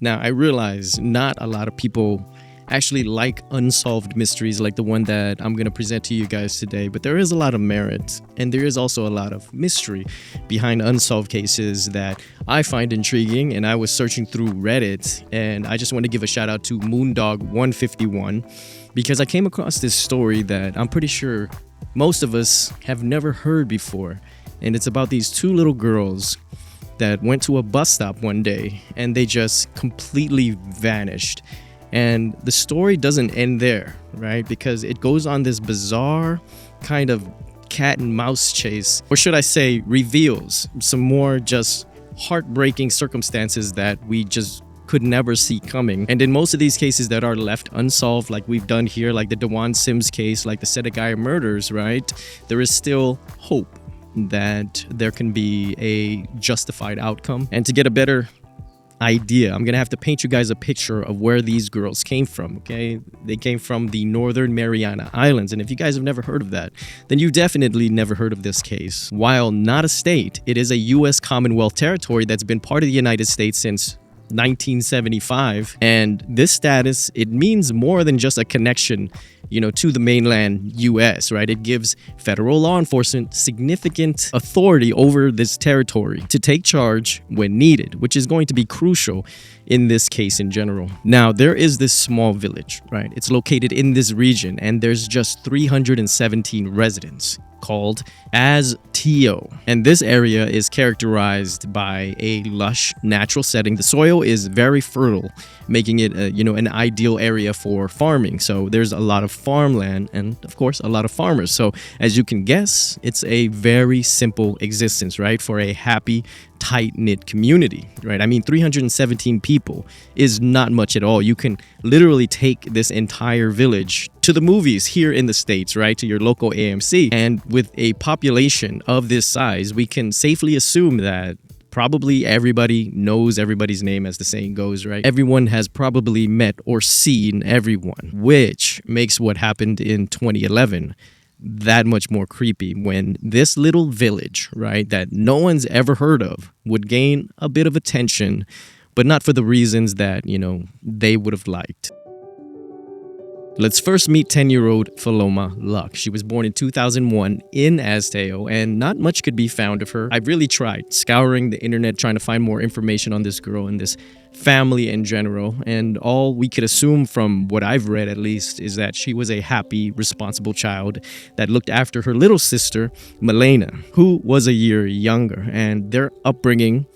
Now, I realize not a lot of people actually like unsolved mysteries like the one that I'm going to present to you guys today, but there is a lot of merit and there is also a lot of mystery behind unsolved cases that I find intriguing. And I was searching through Reddit, and I just want to give a shout out to Moondog151 because I came across this story that I'm pretty sure most of us have never heard before. And it's about these two little girls that went to a bus stop one day and they just completely vanished. And the story doesn't end there, right? Because it goes on this bizarre kind of cat and mouse chase, or should I say, reveals some more just heartbreaking circumstances that we just could never see coming. And in most of these cases that are left unsolved, like we've done here, like the DeJuan Sims case, like the Sedegai murders, right? There is still hope that there can be a justified outcome. And to get a better idea, I'm gonna have to paint you guys a picture of where these girls came from. Okay, they came from the Northern Mariana Islands, and if you guys have never heard of that, then you definitely never heard of this case. While not a state, it is a U.S. Commonwealth territory that's been part of the United States since 1975, and this status, it means more than just a connection, to the mainland US, right? It gives federal law enforcement significant authority over this territory to take charge when needed, which is going to be crucial in this case in general. Now, there is this small village, right? It's located in this region, and there's just 317 residents, called as Tio. And this area is characterized by a lush natural setting. The soil is very fertile, making it an ideal area for farming. So there's a lot of farmland and of course a lot of farmers. So as you can guess, it's a very simple existence, right? For a happy, tight-knit community, right? I mean, 317 people is not much at all. You can literally take this entire village to the movies here in the States, right? To your local AMC. And with a population of this size, we can safely assume that probably everybody knows everybody's name, as the saying goes, right? Everyone has probably met or seen everyone, which makes what happened in 2011 that much more creepy, when this little village, right, that no one's ever heard of would gain a bit of attention, but not for the reasons that, they would have liked. Let's first meet 10-year-old Faloma Luhk. She was born in 2001 in Azteo, and not much could be found of her. I really tried scouring the internet trying to find more information on this girl and this family in general, and all we could assume from what I've read at least is that she was a happy, responsible child that looked after her little sister, Maleina, who was a year younger, and their upbringing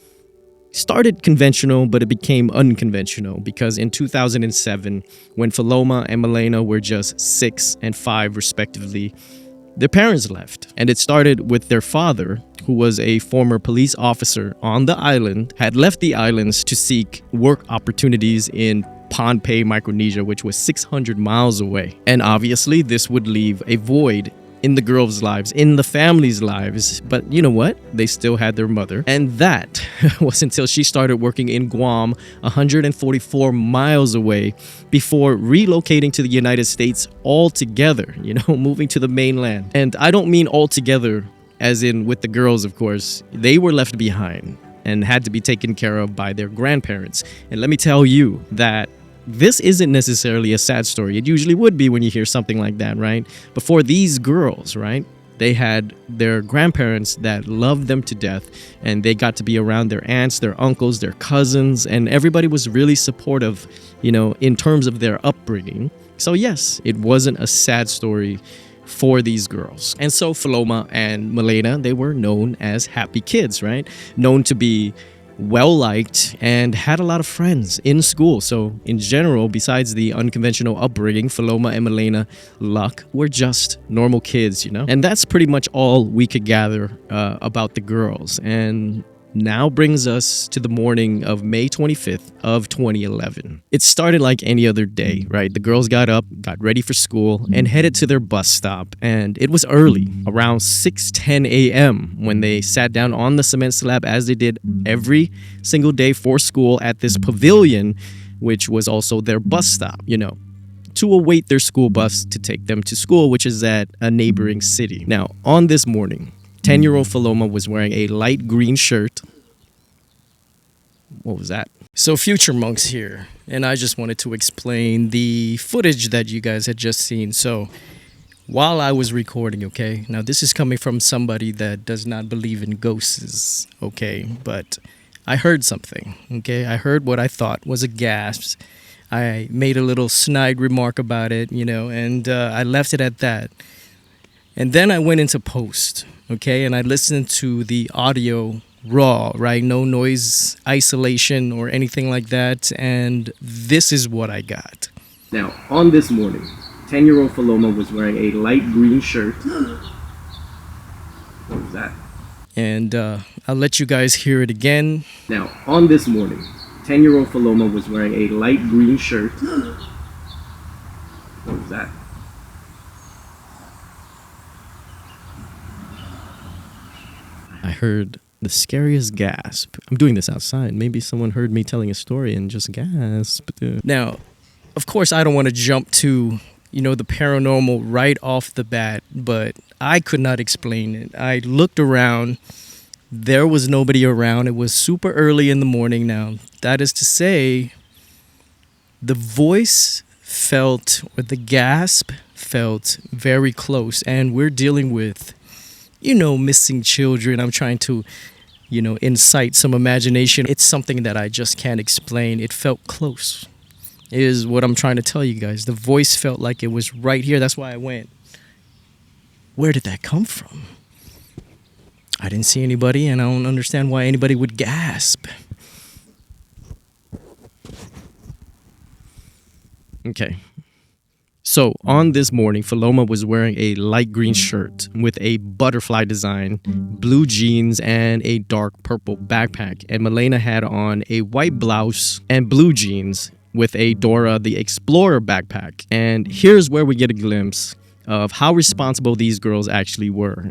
started conventional, but it became unconventional because in 2007, when Faloma and Maleina were just 6 and 5 respectively, their parents left. And it started with their father, who was a former police officer on the island, had left the islands to seek work opportunities in Pohnpei, Micronesia, which was 600 miles away. And obviously, this would leave a void in the girls' lives, in the family's lives. But you know what? They still had their mother. And that was until she started working in Guam, 144 miles away, before relocating to the United States altogether, moving to the mainland. And I don't mean altogether as in with the girls, of course. They were left behind and had to be taken care of by their grandparents. And let me tell you that this isn't necessarily a sad story. It usually would be when you hear something like that, right? But for these girls, right, they had their grandparents that loved them to death, and they got to be around their aunts, their uncles, their cousins, and everybody was really supportive, in terms of their upbringing. So yes, it wasn't a sad story for these girls. And so Faloma and Maleina, they were known as happy kids, right? Known to be well-liked and had a lot of friends in school. So in general, besides the unconventional upbringing, Faloma and Maleina Luhk were just normal kids, And that's pretty much all we could gather about the girls. And now brings us to the morning of May 25th of 2011. It started like any other day, right? The girls got up, got ready for school, and headed to their bus stop. And it was early, around 6:10 a.m. when they sat down on the cement slab, as they did every single day for school at this pavilion, which was also their bus stop, to await their school bus to take them to school, which is at a neighboring city. Now, on this morning, 10-year-old Faloma was wearing a light green shirt. What was that? So, Future Monks here, and I just wanted to explain the footage that you guys had just seen. So, while I was recording, okay, now this is coming from somebody that does not believe in ghosts, okay, but I heard something, okay? I heard what I thought was a gasp. I made a little snide remark about it, and I left it at that. And then I went into post, okay, and I listened to the audio raw, right? No noise isolation or anything like that. And this is what I got. Now, on this morning, 10-year-old Faloma was wearing a light green shirt. What was that? And I'll let you guys hear it again. Now, on this morning, 10-year-old Faloma was wearing a light green shirt. What was that? I heard the scariest gasp. I'm doing this outside. Maybe someone heard me telling a story and just gasped. Now, of course, I don't want to jump to, the paranormal right off the bat, but I could not explain it. I looked around. There was nobody around. It was super early in the morning now. That is to say, the voice felt, or the gasp felt very close. And we're dealing with missing children. I'm trying to, incite some imagination. It's something that I just can't explain. It felt close, is what I'm trying to tell you guys. The voice felt like it was right here. That's why I went, where did that come from? I didn't see anybody, and I don't understand why anybody would gasp. Okay. So, on this morning, Faloma was wearing a light green shirt with a butterfly design, blue jeans, and a dark purple backpack. And Maleina had on a white blouse and blue jeans with a Dora the Explorer backpack. And here's where we get a glimpse of how responsible these girls actually were,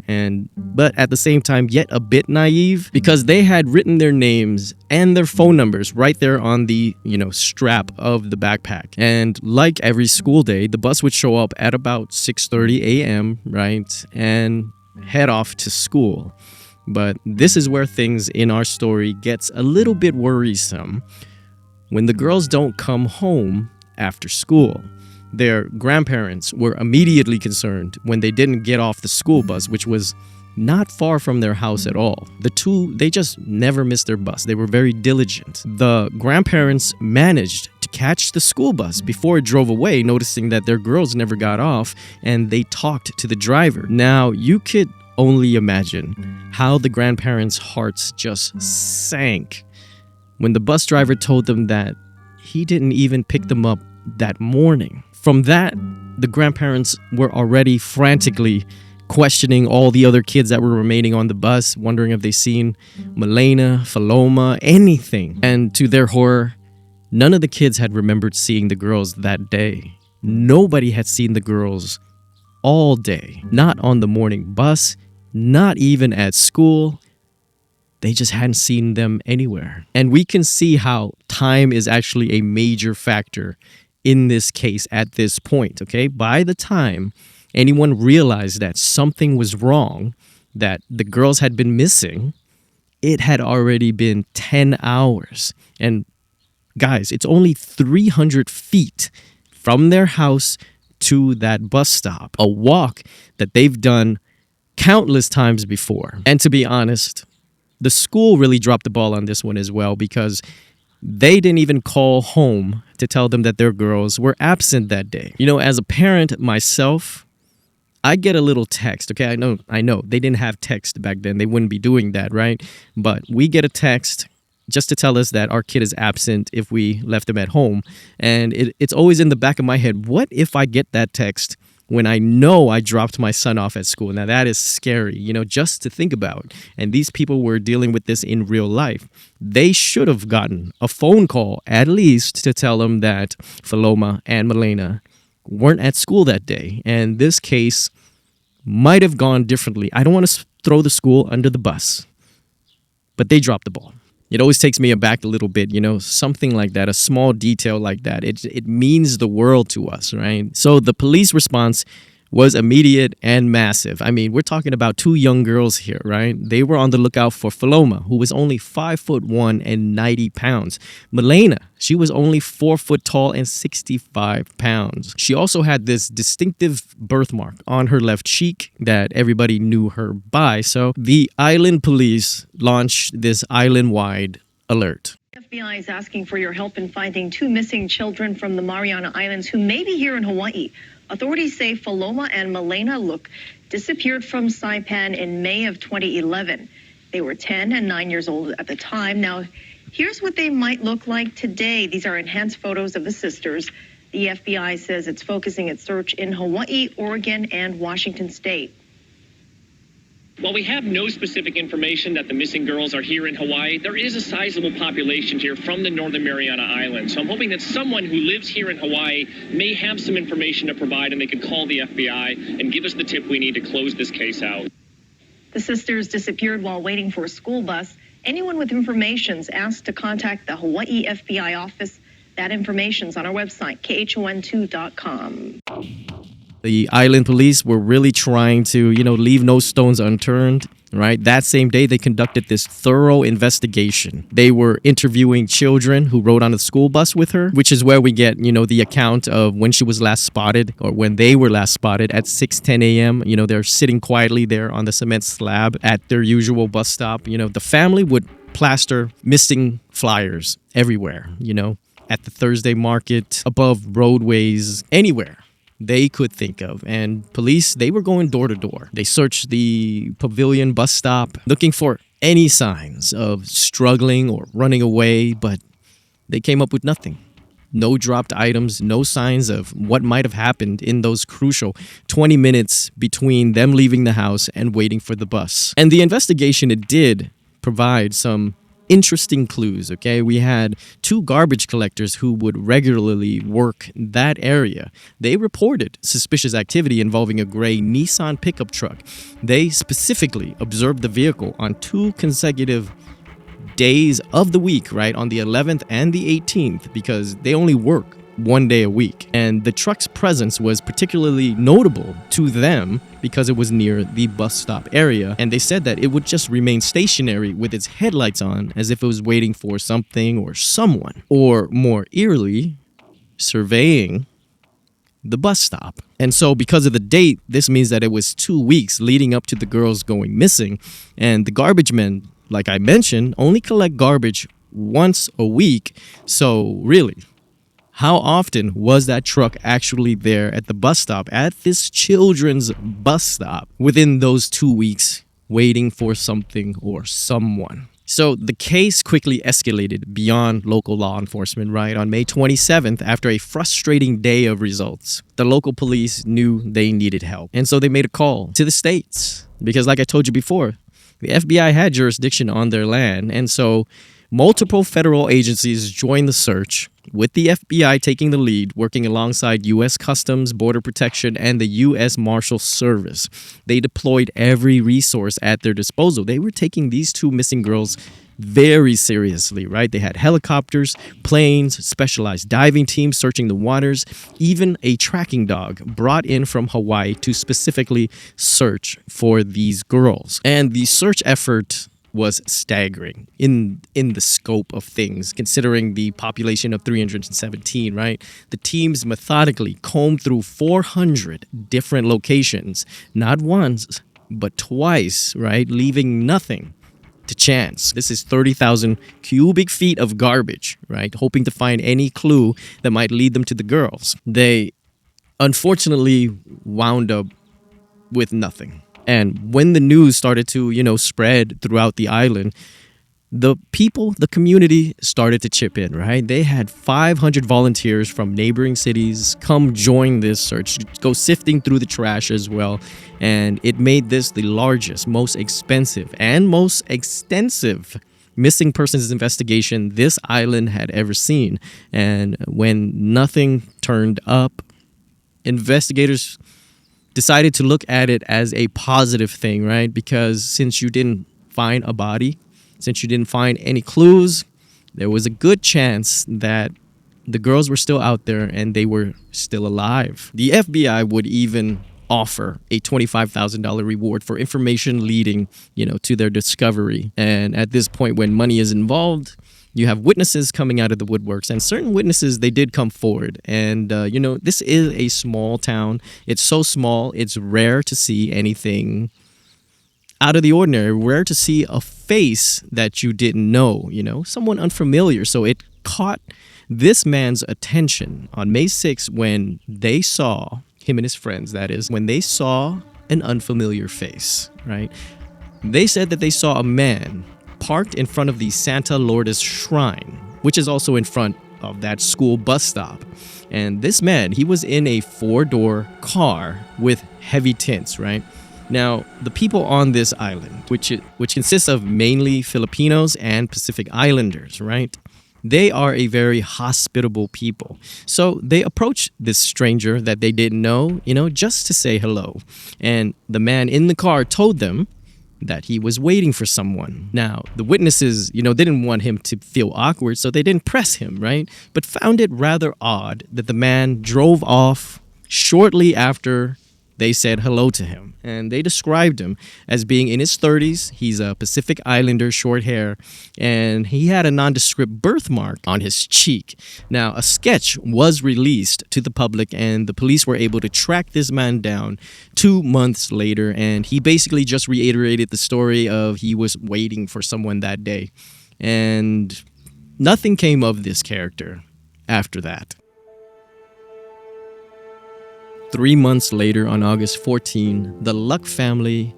but at the same time yet a bit naive, because they had written their names and their phone numbers right there on the strap of the backpack. And like every school day, the bus would show up at about 6:30 a.m. right, and head off to school. But this is where things in our story gets a little bit worrisome. When the girls don't come home after school, their grandparents were immediately concerned when they didn't get off the school bus, which was not far from their house at all. The two, they just never missed their bus. They were very diligent. The grandparents managed to catch the school bus before it drove away, noticing that their girls never got off, and they talked to the driver. Now, you could only imagine how the grandparents' hearts just sank when the bus driver told them that he didn't even pick them up that morning. From that, the grandparents were already frantically questioning all the other kids that were remaining on the bus, wondering if they seen Maleina, Faloma, anything. And to their horror, none of the kids had remembered seeing the girls that day. Nobody had seen the girls all day. Not on the morning bus, not even at school. They just hadn't seen them anywhere. And we can see how time is actually a major factor in this case at this point, okay? By the time anyone realized that something was wrong, that the girls had been missing, it had already been 10 hours. And guys, it's only 300 feet from their house to that bus stop, a walk that they've done countless times before. And to be honest, the school really dropped the ball on this one as well, because they didn't even call home to tell them that their girls were absent that day. As a parent myself, I get a little text, okay? I know they didn't have text back then. They wouldn't be doing that, right? But we get a text just to tell us that our kid is absent if we left them at home. And it's always in the back of my head, what if I get that text when I know I dropped my son off at school? Now that is scary, just to think about. And these people were dealing with this in real life. They should have gotten a phone call at least to tell them that Faloma and Maleina weren't at school that day. And this case might have gone differently. I don't want to throw the school under the bus, but they dropped the ball. It always takes me aback a little bit, something like that, a small detail like that. It means the world to us, right? So the police response was immediate and massive. I mean, we're talking about two young girls here, right? They were on the lookout for Faloma, who was only 5'1" and 90 pounds. Maleina, she was only 4 foot tall and 65 pounds. She also had this distinctive birthmark on her left cheek that everybody knew her by. So the island police launched this island-wide alert. FBI is asking for your help in finding two missing children from the Mariana Islands who may be here in Hawaii. Authorities say Faloma and Maleina Luhk disappeared from Saipan in May of 2011. They were 10 and 9 years old at the time. Now, here's what they might look like today. These are enhanced photos of the sisters. The FBI says it's focusing its search in Hawaii, Oregon, and Washington state. While we have no specific information that the missing girls are here in Hawaii, there is a sizable population here from the Northern Mariana Islands. So I'm hoping that someone who lives here in Hawaii may have some information to provide, and they could call the FBI and give us the tip we need to close this case out. The sisters disappeared while waiting for a school bus. Anyone with information is asked to contact the Hawaii FBI office. That information's on our website, khon2.com. The island police were really trying to, leave no stones unturned, right? That same day, they conducted this thorough investigation. They were interviewing children who rode on the school bus with her, which is where we get, the account of when she was last spotted, or when they were last spotted at 6:10 a.m. They're sitting quietly there on the cement slab at their usual bus stop. The family would plaster missing flyers everywhere, at the Thursday market, above roadways, anywhere they could think of. And police, they were going door to door. They searched the Pavilion bus stop looking for any signs of struggling or running away, but they came up with nothing. No dropped items, no signs of what might have happened in those crucial 20 minutes between them leaving the house and waiting for the bus. And the investigation, it did provide some interesting clues, okay? We had two garbage collectors who would regularly work that area. They reported suspicious activity involving a gray Nissan pickup truck. They specifically observed the vehicle on two consecutive days of the week, right? On the 11th and the 18th, because they only work 1 day a week. And the truck's presence was particularly notable to them because it was near the bus stop area. And they said that it would just remain stationary with its headlights on as if it was waiting for something or someone. Or more eerily, surveying the bus stop. And so because of the date, this means that it was 2 weeks leading up to the girls going missing. And the garbage men, like I mentioned, only collect garbage once a week. So really, how often was that truck actually there at the bus stop, at this children's bus stop, within those 2 weeks, waiting for something or someone? So the case quickly escalated beyond local law enforcement, right? On May 27th, after a frustrating day of results, the local police knew they needed help. And so they made a call to the states. Because like I told you before, the FBI had jurisdiction on their land. And so multiple federal agencies joined the search, with the FBI taking the lead, working alongside U.S. Customs, Border Protection, and the U.S. Marshal Service. They deployed every resource at their disposal. They were taking these two missing girls very seriously, right? They had helicopters, planes, specialized diving teams searching the waters, even a tracking dog brought in from Hawaii to specifically search for these girls. And the search effort was staggering in the scope of things, considering the population of 317, right? The teams methodically combed through 400 different locations, not once, but twice, right? Leaving nothing to chance. This is 30,000 cubic feet of garbage, right? Hoping to find any clue that might lead them to the girls. They unfortunately wound up with nothing. And when the news started to, spread throughout the island, the people, the community started to chip in, right? They had 500 volunteers from neighboring cities come join this search, go sifting through the trash as well. And it made this the largest, most expensive, and most extensive missing persons investigation this island had ever seen. And when nothing turned up, investigators decided to look at it as a positive thing, right? Because since you didn't find a body, since you didn't find any clues, there was a good chance that the girls were still out there and they were still alive. The FBI would even offer a $25,000 reward for information leading, to their discovery. And at this point, when money is involved, you have witnesses coming out of the woodworks, and certain witnesses, they did come forward. And, this is a small town. It's so small, it's rare to see anything out of the ordinary, rare to see a face that you didn't know, someone unfamiliar. So it caught this man's attention on May 6th when they saw, him and his friends, that is, when they saw an unfamiliar face, right? They said that they saw a man parked in front of the Santa Lourdes Shrine, which is also in front of that school bus stop. And this man, he was in a 4-door car with heavy tints, right? Now, the people on this island, which consists of mainly Filipinos and Pacific Islanders, right? They are a very hospitable people. So they approached this stranger that they didn't know, just to say hello. And the man in the car told them that he was waiting for someone. Now, the witnesses, didn't want him to feel awkward, so they didn't press him, right? But found it rather odd that the man drove off shortly after they said hello to him. And they described him as being in his 30s. He's a Pacific Islander, short hair, and he had a nondescript birthmark on his cheek. Now, a sketch was released to the public, and the police were able to track this man down 2 months later, and he basically just reiterated the story of he was waiting for someone that day. And nothing came of this character after that. 3 months later, on August 14, the Luhk family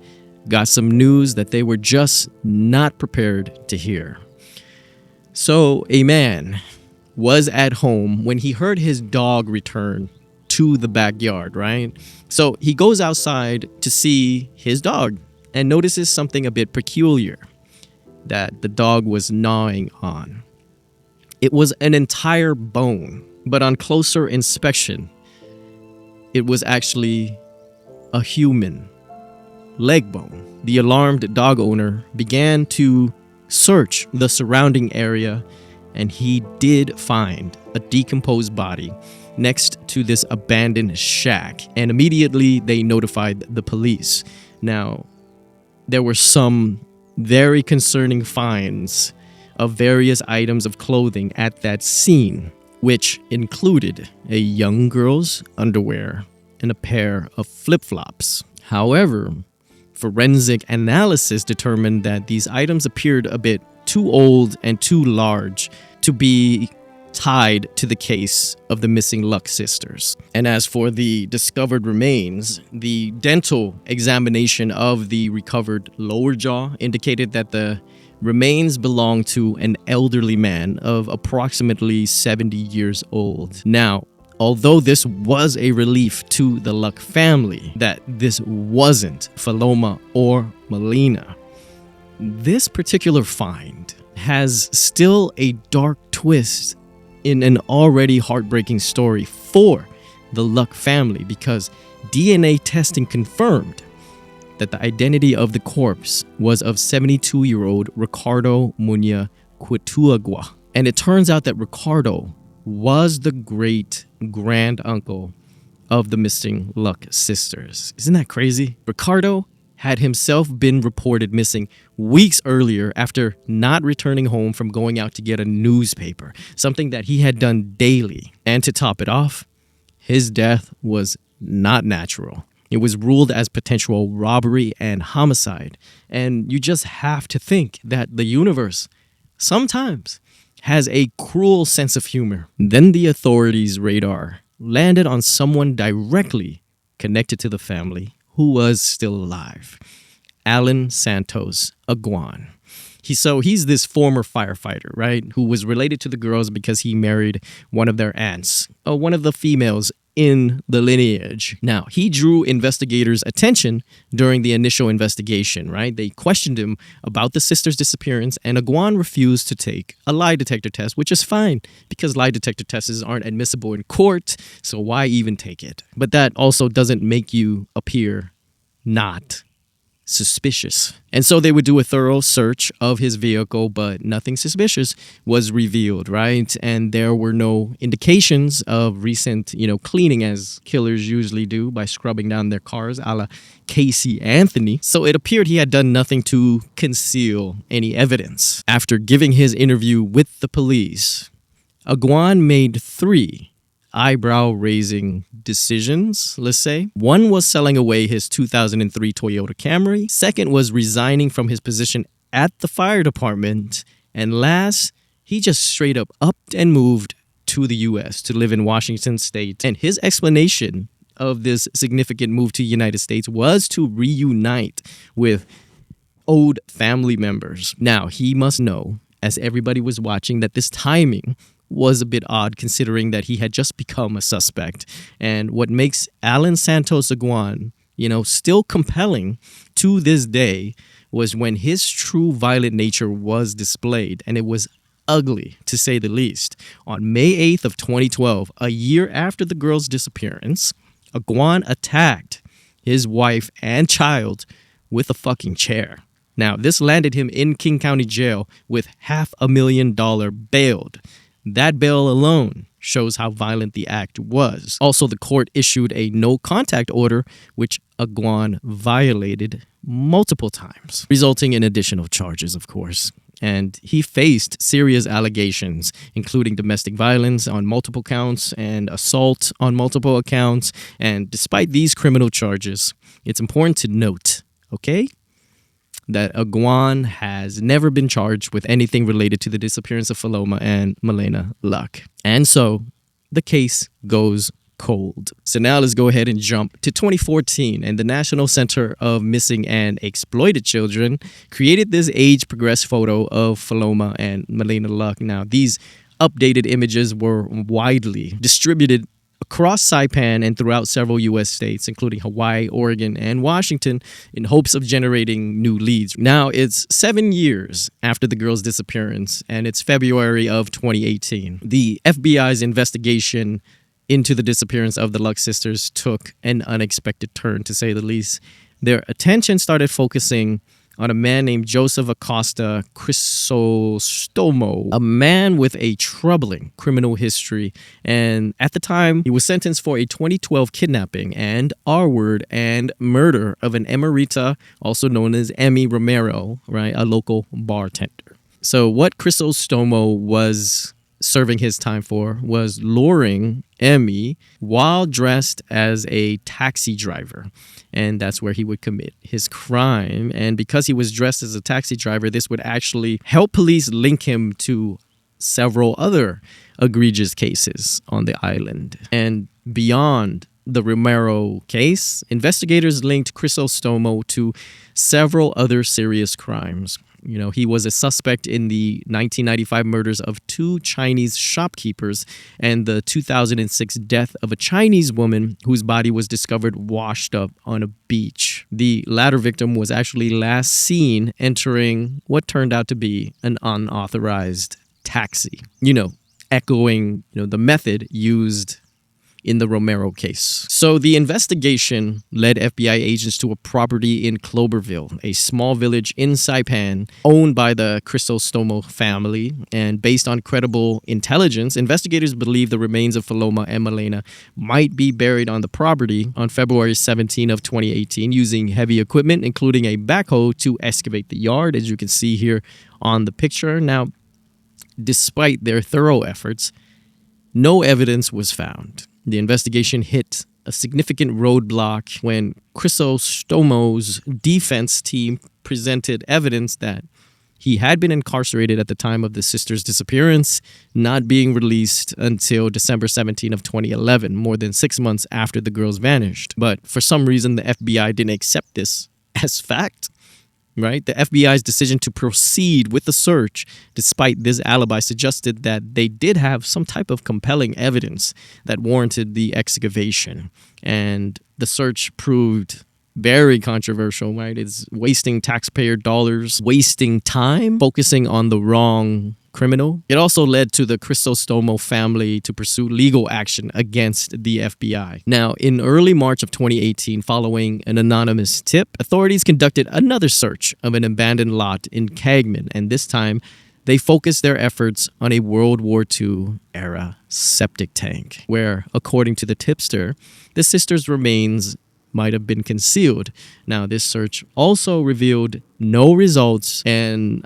got some news that they were just not prepared to hear. So a man was at home when he heard his dog return to the backyard, right? So he goes outside to see his dog and notices something a bit peculiar that the dog was gnawing on. It was an entire bone, but on closer inspection, it was actually a human leg bone. The alarmed dog owner began to search the surrounding area, and he did find a decomposed body next to this abandoned shack. And immediately they notified the police. Now, there were some very concerning finds of various items of clothing at that scene, which included a young girl's underwear and a pair of flip-flops. However, forensic analysis determined that these items appeared a bit too old and too large to be tied to the case of the missing Luhk sisters. And as for the discovered remains, the dental examination of the recovered lower jaw indicated that the remains belong to an elderly man of approximately 70 years old. Now, although this was a relief to the Luhk family that this wasn't Faloma or Maleina, this particular find has still a dark twist in an already heartbreaking story for the Luhk family, because DNA testing confirmed that the identity of the corpse was of 72-year-old Ricardo Munya Quituagua. And it turns out that Ricardo was the great-grand uncle of the missing Luhk sisters. Isn't that crazy? Ricardo had himself been reported missing weeks earlier after not returning home from going out to get a newspaper, something that he had done daily. And to top it off, his death was not natural. It was ruled as potential robbery and homicide. And you just have to think that the universe sometimes has a cruel sense of humor. Then the authorities' radar landed on someone directly connected to the family who was still alive. Alan Santos Aguan. He's this former firefighter, right, who was related to the girls because he married one of their aunts, one of the females in the lineage. Now, he drew investigators' attention during the initial investigation, right? They questioned him about the sisters' disappearance, and Aguan refused to take a lie detector test, which is fine because lie detector tests aren't admissible in court, so why even take it? But that also doesn't make you appear not suspicious. And so they would do a thorough search of his vehicle, but nothing suspicious was revealed, right? And there were no indications of recent, cleaning as killers usually do by scrubbing down their cars, a la Casey Anthony. So it appeared he had done nothing to conceal any evidence. After giving his interview with the police, Aguan made 3 eyebrow-raising decisions, let's say. One was selling away his 2003 Toyota Camry. Second was resigning from his position at the fire department. And last, he just straight up upped and moved to the U.S. to live in Washington State. And his explanation of this significant move to the United States was to reunite with old family members. Now, he must know, as everybody was watching, that this timing was a bit odd considering that he had just become a suspect. And what makes Alan Santos Aguan, still compelling to this day was when his true violent nature was displayed, and it was ugly to say the least. On May 8th of 2012, a year after the girl's disappearance, Aguan attacked his wife and child with a fucking chair. Now, this landed him in King County Jail with $500,000 bailed. That bail alone shows how violent the act was. Also, the court issued a no-contact order, which Aguan violated multiple times, resulting in additional charges, of course. And he faced serious allegations, including domestic violence on multiple counts and assault on multiple accounts. And despite these criminal charges, it's important to note, okay, that Aguan has never been charged with anything related to the disappearance of Faloma and Maleina Luhk. And so the case goes cold. So now let's go ahead and jump to 2014, and the National Center of Missing and Exploited Children created this age-progressed photo of Faloma and Maleina Luhk. Now, these updated images were widely distributed across Saipan and throughout several U.S. states, including Hawaii, Oregon, and Washington, in hopes of generating new leads. Now, it's 7 years after the girl's disappearance, and it's February of 2018. The FBI's investigation into the disappearance of the Luhk sisters took an unexpected turn, to say the least. Their attention started focusing on a man named Joseph Acosta Crisostomo, a man with a troubling criminal history. And at the time, he was sentenced for a 2012 kidnapping and R-word and murder of an Emerita, also known as Emmy Romero, right, a local bartender. So what Crisostomo was serving his time for was luring Emmy while dressed as a taxi driver. And that's where he would commit his crime. And because he was dressed as a taxi driver, this would actually help police link him to several other egregious cases on the island. And beyond the Romero case, investigators linked Crisostomo to several other serious crimes. He was a suspect in the 1995 murders of 2 Chinese shopkeepers and the 2006 death of a Chinese woman whose body was discovered washed up on a beach. The latter victim was actually last seen entering what turned out to be an unauthorized taxi, echoing, the method used in the Romero case. So the investigation led FBI agents to a property in Cloverville, a small village in Saipan owned by the Crisostomo family. And based on credible intelligence, investigators believe the remains of Faloma and Maleina might be buried on the property on February 17 of 2018 using heavy equipment, including a backhoe to excavate the yard, as you can see here on the picture. Now, despite their thorough efforts, no evidence was found. The investigation hit a significant roadblock when Crisostomo's defense team presented evidence that he had been incarcerated at the time of the sisters' disappearance, not being released until December 17 of 2011, more than 6 months after the girls vanished. But for some reason, the FBI didn't accept this as fact. Right? The FBI's decision to proceed with the search, despite this alibi, suggested that they did have some type of compelling evidence that warranted the excavation. And the search proved very controversial, right? It's wasting taxpayer dollars, wasting time, focusing on the wrong criminal. It also led to the Crisostomo family to pursue legal action against the FBI. Now, in early March of 2018, following an anonymous tip, authorities conducted another search of an abandoned lot in Cagman, and this time they focused their efforts on a World War II era septic tank, where, according to the tipster, the sisters' remains might have been concealed. Now, this search also revealed no results, and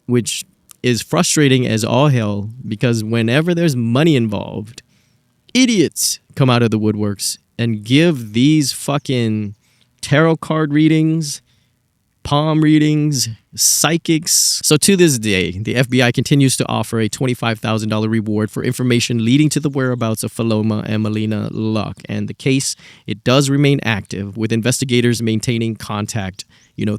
which is frustrating as all hell, because whenever there's money involved, idiots come out of the woodworks and give these fucking tarot card readings, palm readings, psychics. So to this day, the FBI continues to offer a $25,000 reward for information leading to the whereabouts of Faloma and Maleina Luhk. And the case, it does remain active, with investigators maintaining contact,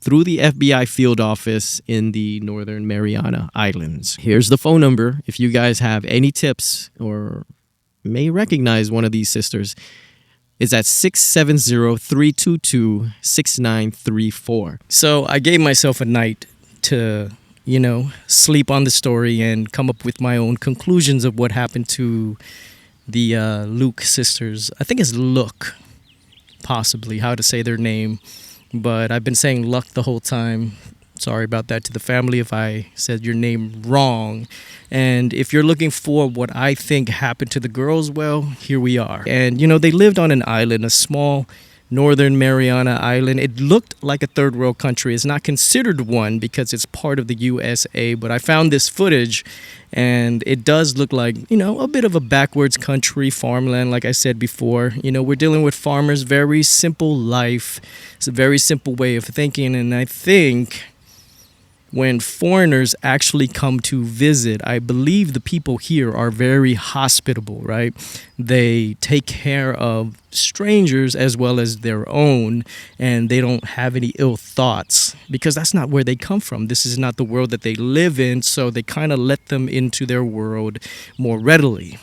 through the FBI field office in the Northern Mariana Islands. Here's the phone number if you guys have any tips or may recognize one of these sisters. Is at 670-322-6934. So I gave myself a night to, sleep on the story and come up with my own conclusions of what happened to the Luhk sisters. I think it's Luhk, possibly, how to say their name. But I've been saying Luck the whole time. Sorry about that to the family if I said your name wrong. And if you're looking for what I think happened to the girls, well, here we are. And, they lived on an island, a small Northern Mariana Island. It looked like a third world country. It's not considered one because it's part of the USA. But I found this footage, and it does look like, a bit of a backwards country, farmland, like I said before. We're dealing with farmers, very simple life. It's a very simple way of thinking. And I think when foreigners actually come to visit, I believe the people here are very hospitable, right? They take care of strangers as well as their own, and they don't have any ill thoughts because that's not where they come from. This is not the world that they live in, so they kind of let them into their world more readily.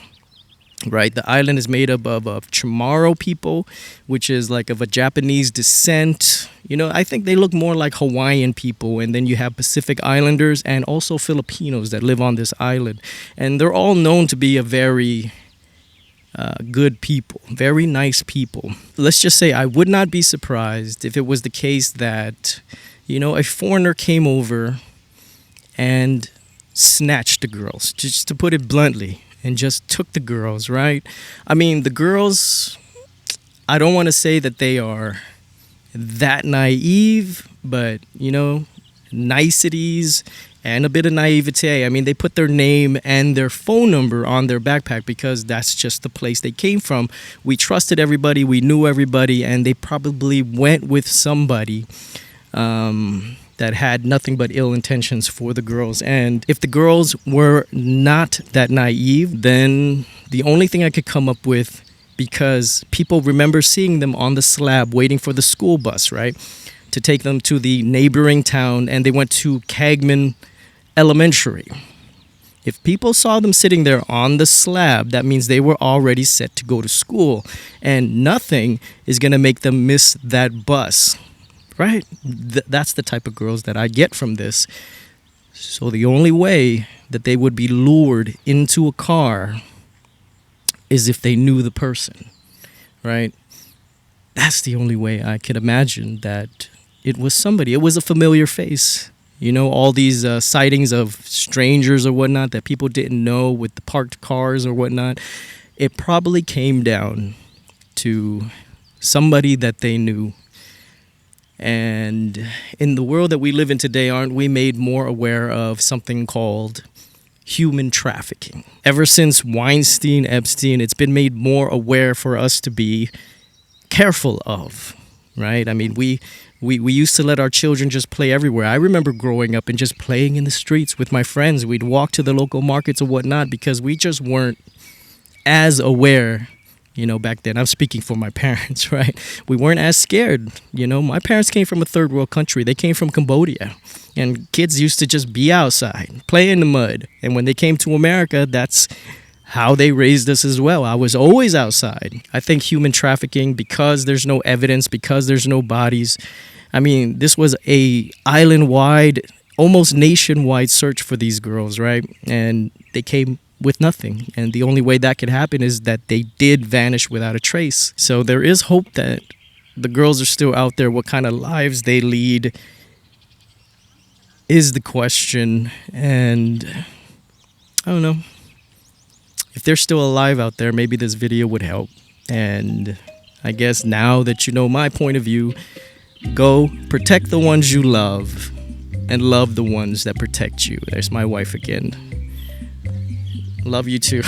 Right, the island is made up of Chamorro people, which is like of a Japanese descent. I think they look more like Hawaiian people, and then you have Pacific Islanders and also Filipinos that live on this island, and they're all known to be a very good people, very nice people. Let's just say I would not be surprised if it was the case that, a foreigner came over and snatched the girls, just to put it bluntly, and just took the girls, right? I mean, the girls, I don't want to say that they are that naive, but, niceties and a bit of naivete. I mean, they put their name and their phone number on their backpack because that's just the place they came from. We trusted everybody, we knew everybody, and they probably went with somebody that had nothing but ill intentions for the girls. And if the girls were not that naive, then the only thing I could come up with, because people remember seeing them on the slab waiting for the school bus, right, to take them to the neighboring town, and they went to Cagman Elementary. If people saw them sitting there on the slab, that means they were already set to go to school, and nothing is going to make them miss that bus. Right? That's the type of girls that I get from this. So the only way that they would be lured into a car is if they knew the person, right? That's the only way I could imagine that it was somebody. It was a familiar face. All these sightings of strangers or whatnot that people didn't know with the parked cars or whatnot. It probably came down to somebody that they knew. And in the world that we live in today, aren't we made more aware of something called human trafficking? Ever since Weinstein, Epstein, it's been made more aware for us to be careful of, right? I mean, we used to let our children just play everywhere. I remember growing up and just playing in the streets with my friends. We'd walk to the local markets or whatnot because we just weren't as aware. Back then, I'm speaking for my parents, right? We weren't as scared. My parents came from a third world country. They came from Cambodia. And kids used to just be outside, play in the mud. And when they came to America, that's how they raised us as well. I was always outside. I think human trafficking, because there's no evidence, because there's no bodies. I mean, this was a island-wide almost nationwide search for these girls, right? And they came with nothing. And the only way that could happen is that they did vanish without a trace. So there is hope that the girls are still out there. What kind of lives they lead is the question. And I don't know. If they're still alive out there, maybe this video would help. And I guess now that you know my point of view, go protect the ones you love and love the ones that protect you. There's my wife again. Love you too.